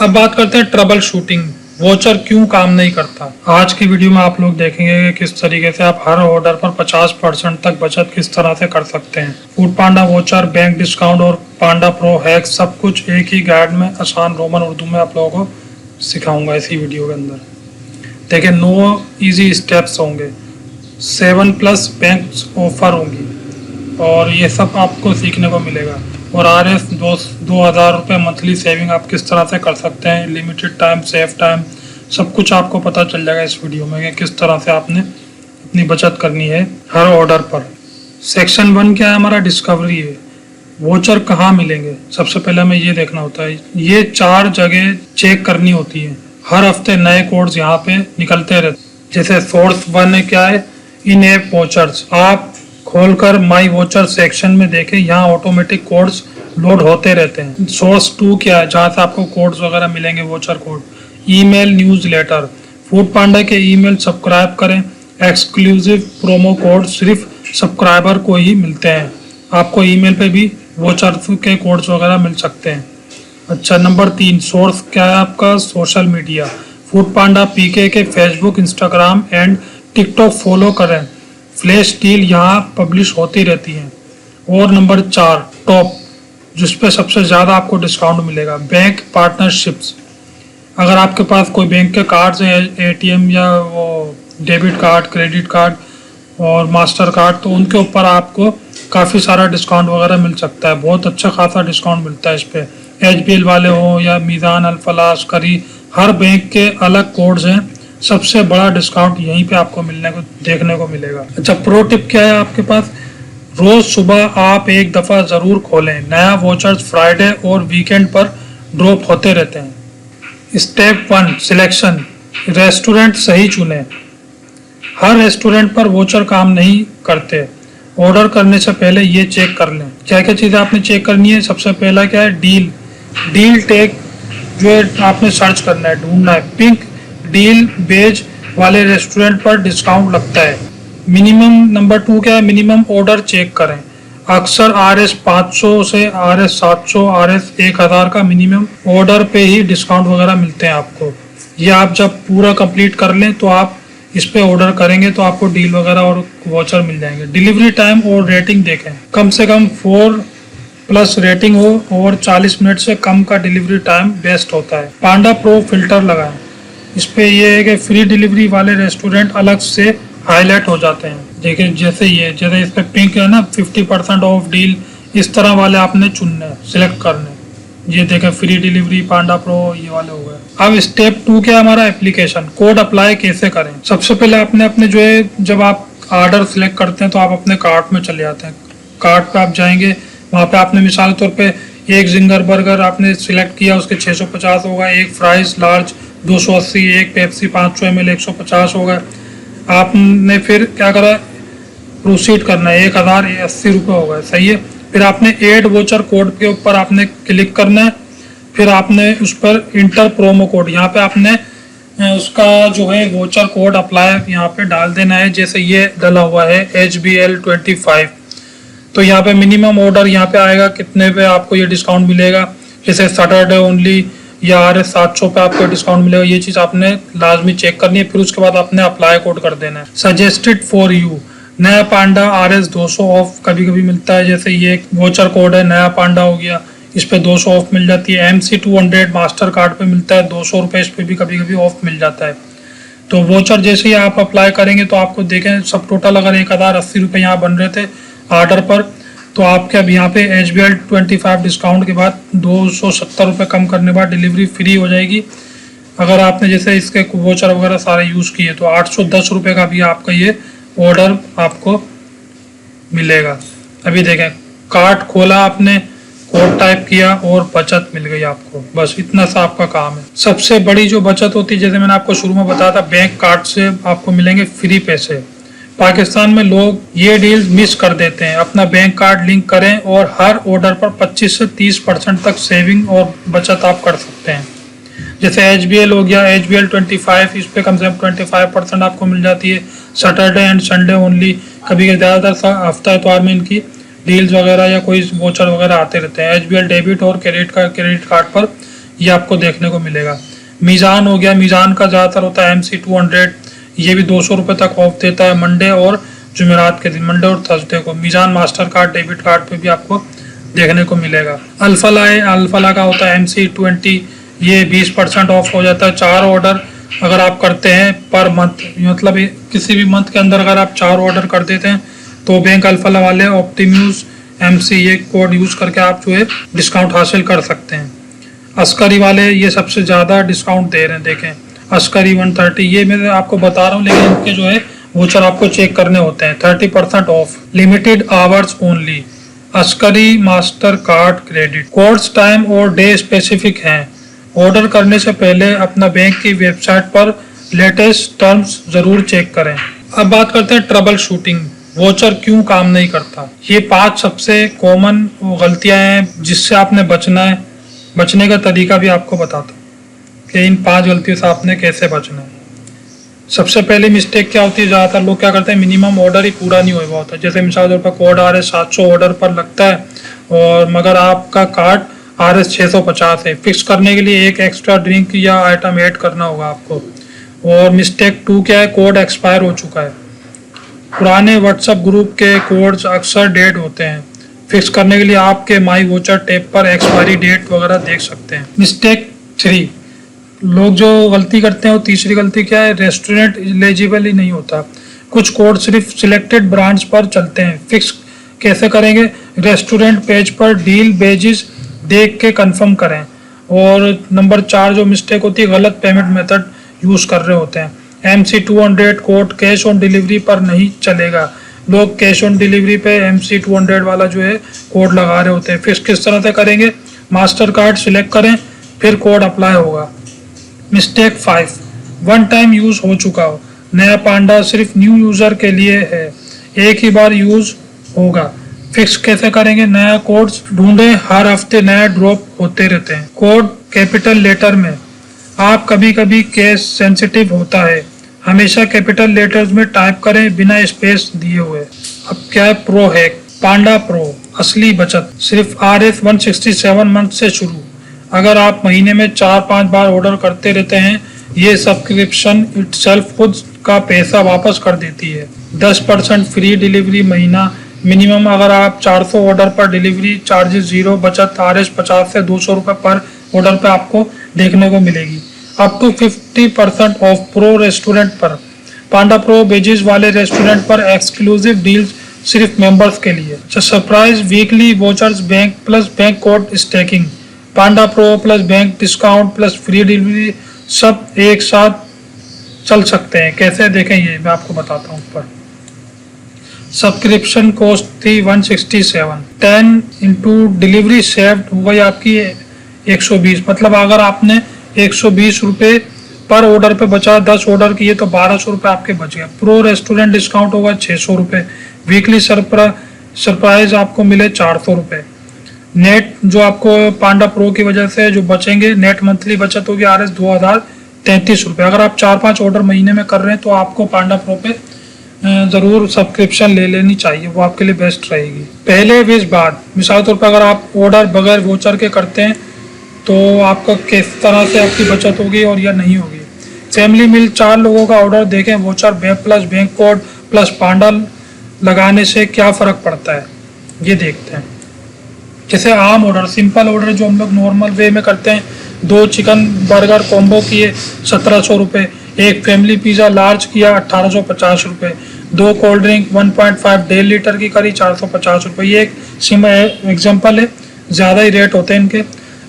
अब बात करते हैं ट्रबल शूटिंग, वोचर क्यों काम नहीं करता। आज की वीडियो में आप लोग देखेंगे कि किस तरीके से आप हर ऑर्डर पर 50% तक बचत किस तरह से कर सकते हैं। फूड पांडा वोचर, बैंक डिस्काउंट और पांडा प्रो हैक सब कुछ एक ही गाइड में आसान रोमन उर्दू में आप लोगों को सिखाऊंगा इसी वीडियो के अंदर। देखिए 9 इजी स्टेप्स होंगे, 7+ बैंक ऑफर होंगी और ये सब आपको सीखने को मिलेगा। और RS 2000 रुपये मंथली सेविंग आप किस तरह से कर सकते हैं, लिमिटेड टाइम, सेफ टाइम, सब कुछ आपको पता चल जाएगा इस वीडियो में कि किस तरह से आपने अपनी बचत करनी है हर ऑर्डर पर। सेक्शन 1 क्या है हमारा, डिस्कवरी है। वोचर कहाँ मिलेंगे, सबसे पहले हमें ये देखना होता है। ये 4 जगह चेक करनी होती है, हर हफ्ते नए कोड्स यहाँ पे निकलते रहते। जैसे सोर्स 1 है क्या है, इन ऐप वोचर्स, आप खोलकर माई वोचर सेक्शन में देखें, यहाँ ऑटोमेटिक कोड्स लोड होते रहते हैं। सोर्स 2 क्या है, जहाँ से आपको कोड्स वगैरह मिलेंगे, voucher code. Email newsletter, Foodpanda के ईमेल सब्सक्राइब करें, एक्सक्लूसिव प्रोमो कोड सिर्फ सब्सक्राइबर को ही मिलते हैं। आपको ईमेल पे भी वोचर के कोड्स वगैरह मिल सकते हैं। अच्छा, नंबर 3 सोर्स क्या है आपका, सोशल मीडिया। फूड पांडा PK के Facebook, Instagram and TikTok follow करें, फ्लैश डील यहाँ पब्लिश होती रहती हैं। और नंबर 4 टॉप, जिस पे सबसे ज़्यादा आपको डिस्काउंट मिलेगा, बैंक पार्टनरशिप्स। अगर आपके पास कोई बैंक के कार्ड्स हैं, ATM या वो डेबिट कार्ड, क्रेडिट कार्ड और मास्टर कार्ड, तो उनके ऊपर आपको काफ़ी सारा डिस्काउंट वगैरह मिल सकता है। बहुत अच्छा खासा डिस्काउंट मिलता है इस पर। HBL वाले हो या मीज़ान, अल्फलास, करी, हर बैंक के अलग कोड्स हैं। सबसे बड़ा डिस्काउंट यहीं पे आपको देखने को मिलेगा। अच्छा, प्रो टिप क्या है आपके पास, रोज सुबह आप एक दफ़ा ज़रूर खोलें, नया वोचर्स फ्राइडे और वीकेंड पर ड्रॉप होते रहते हैं। स्टेप 1 सिलेक्शन, रेस्टोरेंट सही चुने। हर रेस्टोरेंट पर वोचर काम नहीं करते। ऑर्डर करने से पहले ये चेक कर लें। क्या क्या चीज़ें आपने चेक करनी है। सबसे पहला क्या है, डील टैग जो है आपने सर्च करना है, ढूंढना है। पिंक डील बेज वाले रेस्टोरेंट पर डिस्काउंट लगता है। मिनिमम नंबर 2 क्या है, मिनिमम ऑर्डर चेक करें। अक्सर RS 500 से RS 700, RS 1000 का मिनिमम ऑर्डर पे ही डिस्काउंट वगैरह मिलते हैं आपको। ये आप जब पूरा कंप्लीट कर लें तो आप इस पे ऑर्डर करेंगे तो आपको डील वगैरह और वॉचर मिल जाएंगे। डिलीवरी टाइम और रेटिंग देखें, कम से कम 4+ रेटिंग हो और 40 मिनट से कम का डिलीवरी टाइम बेस्ट होता है। पांडा प्रो फिल्टर लगाएं, इस पे ये है कि फ्री डिलीवरी वाले रेस्टोरेंट अलग से हाईलाइट हो जाते हैं। देखिए जैसे इस पे पिंक है ना, 50% ऑफ डील, इस तरह वाले आपने चुनने, सिलेक्ट करने। ये देखें फ्री डिलीवरी, पांडा प्रो, ये वाले हो गए। अब स्टेप 2 क्या है हमारा, एप्लीकेशन। कोड अप्लाई कैसे करें। सबसे पहले आपने अपने जो है, जब आप ऑर्डर सिलेक्ट करते हैं तो आप अपने कार्ट में चले जाते हैं। कार्ट पे आप जाएंगे, वहाँ पे आपने मिसाल के तौर पे एक जिंगर बर्गर आपने सिलेक्ट किया, उसके 650 होगा। एक फ्राइज लार्ज 280, एक पेप्सी 500 ml 150 होगा। आपने फिर क्या करा, प्रोसीड करना है, 1080 रुपये होगा, सही है। फिर आपने ऐड वोचर कोड के ऊपर आपने क्लिक करना है। फिर आपने उस पर इंटर प्रोमो कोड, यहाँ पे आपने उसका जो है वोचर कोड अप्लाई यहाँ पे डाल देना है। जैसे ये डाला हुआ है HBL 25, तो यहाँ पे मिनिमम ऑर्डर यहाँ पे आएगा, कितने पे आपको ये डिस्काउंट मिलेगा। जैसे सैटरडे ओनली या RS 700 पे आपको डिस्काउंट मिलेगा। ये चीज़ आपने लाजमी चेक करनी है। फिर उसके बाद आपने अप्लाई कोड कर देना है। सजेस्टेड फॉर यू, नया पांडा RS 200 ऑफ कभी कभी मिलता है। जैसे ये वोचर कोड है, नया पांडा हो गया, इस पे 200 ऑफ मिल जाती है। MC 200 मास्टर कार्ड पे मिलता है 200 रुपये, इस पे भी कभी कभी ऑफ मिल जाता है। तो वोचर जैसे ही आप अप्लाई करेंगे तो आपको देखें सब टोटल अगर 1080 रुपये यहाँ बन रहे थे ऑर्डर पर, तो आपके अब यहाँ पे HBL 25 डिस्काउंट के बाद 270 रुपये कम करने के बाद डिलीवरी फ्री हो जाएगी। अगर आपने जैसे इसके वोचर वगैरह सारे यूज़ किए तो 810 रुपये का भी आपका ये ऑर्डर आपको मिलेगा। अभी देखें, कार्ट खोला आपने, कोड टाइप किया और बचत मिल गई आपको। बस इतना सा आपका काम है। सबसे बड़ी जो बचत होती है, जैसे मैंने आपको शुरू में बताया था, बैंक कार्ड से आपको मिलेंगे फ्री पैसे। पाकिस्तान में लोग ये डील मिस कर देते हैं। अपना बैंक कार्ड लिंक करें और हर ऑर्डर पर 25 से 30% तक सेविंग और बचत आप कर सकते हैं। जैसे HBL हो गया, HBL 25, इस पे कम से कम 25% आपको मिल जाती है। सैटरडे एंड संडे ओनली, कभी ज़्यादातर हफ्ता इतवार में इनकी डील्स वगैरह या कोई वोचर वगैरह आते रहते हैं। HBL डेबिट और क्रेडिट कार्ड पर ये आपको देखने को मिलेगा। मीज़ान हो गया, मीज़ान का ज़्यादातर होता है MC200, ये भी 200 रुपये तक ऑफ देता है मंडे और जुमेरात के दिन, मंडे और थर्सडे को। मीज़ान मास्टर कार्ड डेबिट कार्ड पे भी आपको देखने को मिलेगा। अल्फला का होता है MC20, ये 20% ऑफ हो जाता है 4 ऑर्डर अगर आप करते हैं पर मंथ, मतलब किसी भी मंथ के अंदर अगर आप 4 ऑर्डर कर देते हैं तो बैंक अल्फला वाले ऑप्टिम्यूज MC ये कोड यूज़ करके आप जो है डिस्काउंट हासिल कर सकते हैं। अस्करी वाले ये सबसे ज़्यादा डिस्काउंट दे रहे हैं, देखें अस्करी 130, ये मैं आपको बता रहा हूँ, लेकिन इनके जो है वोचर आपको चेक करने होते हैं। 30% of, limited hours only, Askari master card credit. Codes time और डे स्पेसिफिक हैं। ऑर्डर करने से पहले अपना बैंक की वेबसाइट पर लेटेस्ट टर्म्स ज़रूर चेक करें। अब बात करते हैं ट्रबल शूटिंग, वोचर क्यों काम नहीं करता। ये 5 सबसे कॉमन गलतियां हैं जिससे आपने बचना है। बचने का तरीका भी आपको बताता हूँ कि इन 5 गलतियों से आपने कैसे बचना है। सबसे पहले मिस्टेक क्या होती है, ज़्यादातर लोग क्या करते हैं, मिनिमम ऑर्डर ही पूरा नहीं हुआ होता। जैसे मिसाल तौर पर कोड RS 700 ऑर्डर पर लगता है और मगर आपका कार्ड RS 650 है। फिक्स करने के लिए एक एक्स्ट्रा ड्रिंक या आइटम ऐड करना होगा आपको। और मिस्टेक 2 क्या है, कोड एक्सपायर हो चुका है। पुराने व्हाट्सएप ग्रुप के कोड्स अक्सर डेट होते हैं। फिक्स करने के लिए आपके माई वोचर टैब पर एक्सपायरी डेट वगैरह देख सकते हैं। मिस्टेक 3, लोग जो गलती करते हैं वो तीसरी गलती क्या है, रेस्टोरेंट एलिजिबल ही नहीं होता। कुछ कोड सिर्फ सिलेक्टेड ब्रांड्स पर चलते हैं। फिक्स कैसे करेंगे, रेस्टोरेंट पेज पर डील बेजिस देख के कंफर्म करें। और नंबर 4 जो मिस्टेक होती है, गलत पेमेंट मेथड यूज़ कर रहे होते हैं। MC200 code cash on delivery पर नहीं चलेगा। लोग कैश ऑन डिलीवरी पे MC200 वाला जो है कोड लगा रहे होते हैं। फिक्स किस तरह से करेंगे, मास्टर कार्ड सिलेक्ट करें फिर कोड अप्लाई होगा। मिस्टेक 5, वन टाइम यूज़ हो चुका हो। नया पांडा सिर्फ न्यू यूज़र के लिए है, एक ही बार यूज़ होगा। फिक्स कैसे करेंगे, नया कोड्स ढूंढें, हर हफ्ते नया ड्रॉप होते रहते हैं। कोड कैपिटल लेटर में, आप कभी कभी केस सेंसिटिव होता है, हमेशा कैपिटल लेटर्स में टाइप करें बिना स्पेस दिए हुए। अब क्या है, प्रो हैक, पांडा प्रो असली बचत सिर्फ RS 167 मंथ से शुरू। अगर आप महीने में 4-5 बार ऑर्डर करते रहते हैं, ये सब्सक्रिप्शन इटसेल्फ खुद का पैसा वापस कर देती है। 10% फ्री डिलीवरी महीना मिनिमम, अगर आप 400 ऑर्डर पर डिलीवरी चार्जेस 0, बचत RS 50 से 200 रुपये पर ऑर्डर पर आपको देखने को मिलेगी। Up to 50% off Pro restaurant पर, पांडा प्रो बेजिस वाले रेस्टोरेंट पर एक्सक्लूसिव डील्स सिर्फ मेंबर्स के लिए। Surprise weekly vouchers, bank plus bank code stacking, Panda Pro plus bank discount plus free delivery सब एक साथ चल सकते हैं। कैसे देखें ये मैं आपको बताता हूँ ऊपर। सब्सक्रिप्शन कॉस्ट थी 167, 10 इंटू डिलीवरी सेव्ड हो गई आपकी 120। मतलब अगर आपने 120 रुपये पर ऑर्डर पे बचा, 10 ऑर्डर किए तो 1200 रुपये आपके बच गए। प्रो रेस्टोरेंट डिस्काउंट होगा 600 रुपये। वीकली सरप्राइज आपको मिले 400 रुपये। नेट जो आपको पांडा प्रो की वजह से जो बचेंगे, नेट मंथली बचत होगी RS 2033 रुपये। अगर आप 4-5 ऑर्डर महीने में कर रहे हैं तो आपको पांडा प्रो पे ज़रूर सब्सक्रिप्शन ले लेनी चाहिए, वो आपके लिए बेस्ट रहेगी। पहले 20 बाद, मिसाल तौर पर अगर आप ऑर्डर बगैर वोचर के करते हैं तो आपका किस तरह से आपकी बचत होगी और या नहीं होगी। फैमिली मील 4 लोगों का ऑर्डर देखें, voucher bank plus bank code plus Panda लगाने से क्या फ़र्क पड़ता है ये देखते हैं। जैसे आम ऑर्डर, सिंपल ऑर्डर जो हम लोग नॉर्मल वे में करते हैं, 2 चिकन बर्गर कॉम्बो किए 1700 रुपये, एक फैमिली पिज़्ज़ा लार्ज किया 1850 रुपये, 2 कोल्ड ड्रिंक 1.5 1.5 लीटर की करी 450 रुपये। ये एक सिंपल एग्जाम्पल है, ज़्यादा ही रेट होते हैं इनके।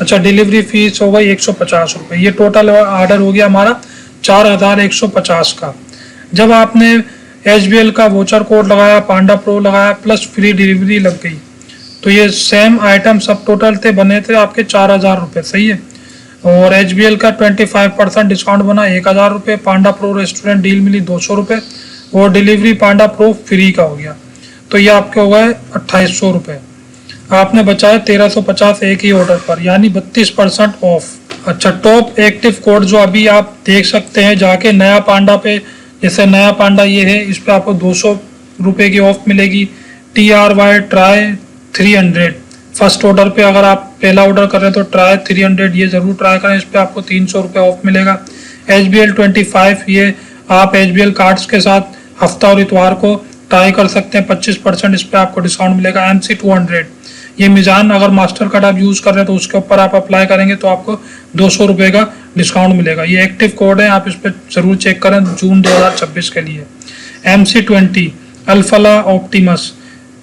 अच्छा, डिलीवरी फीस हो गई 150 रुपये। ये टोटल ऑर्डर हो गया हमारा 4150 का। जब आपने HBL का वोचर कोड लगाया, पांडा प्रो लगाया प्लस फ्री डिलीवरी लग गई, तो ये सेम आइटम सब टोटल थे बने थे आपके 4000 रुपये, सही है। और HBL का 25% डिस्काउंट बना 1000 रुपये, पांडा प्रो रेस्टोरेंट डील मिली 200 रुपये और डिलीवरी पांडा प्रो फ्री का हो गया, तो ये आपके हो गए 2800 रुपये। आपने बचाया 1350 एक ही ऑर्डर पर, यानी 32% ऑफ। अच्छा, टॉप एक्टिव कोड जो अभी आप देख सकते हैं जाके नया पांडा पे, जैसे नया पांडा ये है, इस पर आपको 200 रुपये की ऑफ मिलेगी। TRY ट्राई 300 फर्स्ट ऑर्डर पे अगर आप पहला ऑर्डर कर रहे हैं तो ट्राई 300 ये जरूर ट्राई करें, इस पे आपको 300 रुपये ऑफ मिलेगा। HBL 25 ये आप HBL कार्ड्स के साथ हफ्ता और इतवार को ट्राई कर सकते हैं, 25% इस पे आपको डिस्काउंट मिलेगा। MC 200 ये मिजान अगर मास्टर कार्ड आप यूज कर रहे हैं तो उसके ऊपर आप अप्लाई करेंगे तो आपको 200 रुपये का डिस्काउंट मिलेगा। ये एक्टिव कोड है, आप इस पर जरूर चेक करें जून 2026 के लिए। MC 20 अल्फला ऑप्टिमस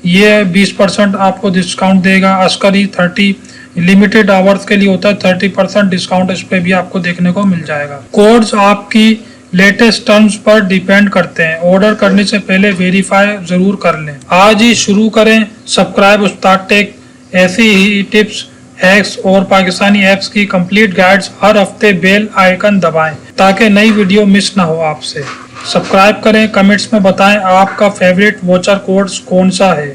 ये 20% आपको डिस्काउंट देगा। अस्करी 30 लिमिटेड आवर्स के लिए होता है, 30% डिस्काउंट इस पे भी आपको देखने को मिल जाएगा। कोड्स आपकी लेटेस्ट टर्म्स पर डिपेंड करते हैं, ऑर्डर करने से पहले वेरीफाई जरूर कर लें। आज ही शुरू करें सब्सक्राइब उस्ताद टेक, ऐसी ही टिप्स, हैक्स और पाकिस्तानी ऐप्स की कंप्लीट गाइड्स हर हफ्ते बेल आइकन दबाएं ताकि नई वीडियो मिस ना हो आपसे। सब्सक्राइब करें, कमेंट्स में बताएं आपका फेवरेट वोचर कोड्स कौन सा है।